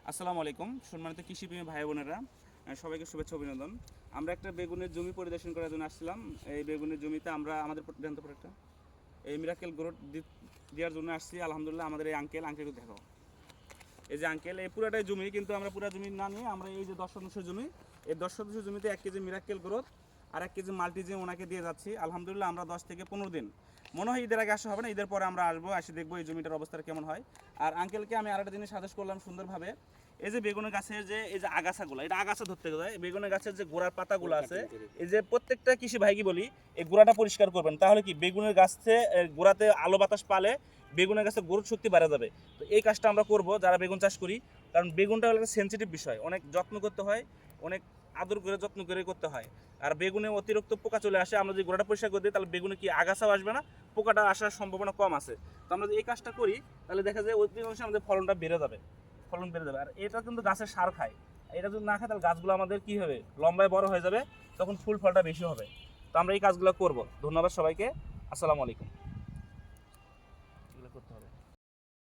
আসসালামু আলাইকুম সম্মানিত কৃষিপ্রেমী ভাই বোনেরা, সবাইকে শুভেচ্ছা অভিনন্দন। আমরা একটা বেগুনের জমি পরিদর্শন করার জন্য আসছিলাম। এই বেগুনের জমিতে আমরা আমাদের একটা এই মিরাকেল গ্রোথ দেওয়ার জন্য আসছি। আলহামদুলিল্লাহ আমাদের এই আঙ্কেল দেখো, এই যে আঙ্কেল, এই পুরাটাই জমি, কিন্তু আমরা পুরা জমি না নিয়ে আমরা এই যে 10 শতাংশ জমি, এই 10 শতাংশ জমিতে 1 কেজি মিরাকেল গ্রোথ আর 1 কেজি মাল্টিজিম ওনাকে দিয়ে যাচ্ছি। আলহামদুলিল্লাহ আমরা 10 থেকে 15 দিন, মনে হয় ঈদের আগে আসা হবে না, ঈদের পরে আমরা আসবো, এসে দেখবো এই জমিটার অবস্থা কেমন হয়। আর আঙ্কেলকে আমি আরেকটা জিনিস সাজেস্ট করলাম সুন্দরভাবে, এই যে বেগুনের গাছের যে এই যে আগাছাগুলো, এটা আগাছা ধরতে যায়, বেগুনের গাছের যে গোড়ার পাতাগুলো আছে, এই যে প্রত্যেকটা কৃষি ভাইকে বলি এই গোড়াটা পরিষ্কার করবেন, তাহলে কি বেগুনের গাছে গোড়াতে আলো বাতাস পালে বেগুনের গাছের গ্রোথ শক্তি বাড়া যাবে। তো এই কাজটা আমরা করব যারা বেগুন চাষ করি, কারণ বেগুনটা হলো একটা সেনসিটিভ বিষয়, অনেক যত্ন করতে হয়, অনেক আদর করে যত্ন করে করতে হয়। আর বেগুনে অতিরিক্ত পোকা চলে আসে, আমরা যদি গোড়াটা পরিষ্কার করে দিই তাহলে বেগুনে কি আগাছাও আসবে না, পোকাটা আসার সম্ভাবনা কম আছে। তো আমরা যদি এই কাজটা করি তাহলে দেখা যায় অধিকাংশ আমাদের ফলনটা বেড়ে যাবে, ফলন বেড়ে যাবে। আর এটা কিন্তু গাছের সার খায়, এটা যদি না খায় তাহলে গাছগুলো আমাদের কি হবে, লম্বায় বড় হয়ে যাবে, তখন ফুল ফলটা বেশি হবে। তো আমরা এই কাজগুলো করব। ধন্যবাদ সবাইকে, আসসালামু আলাইকুম।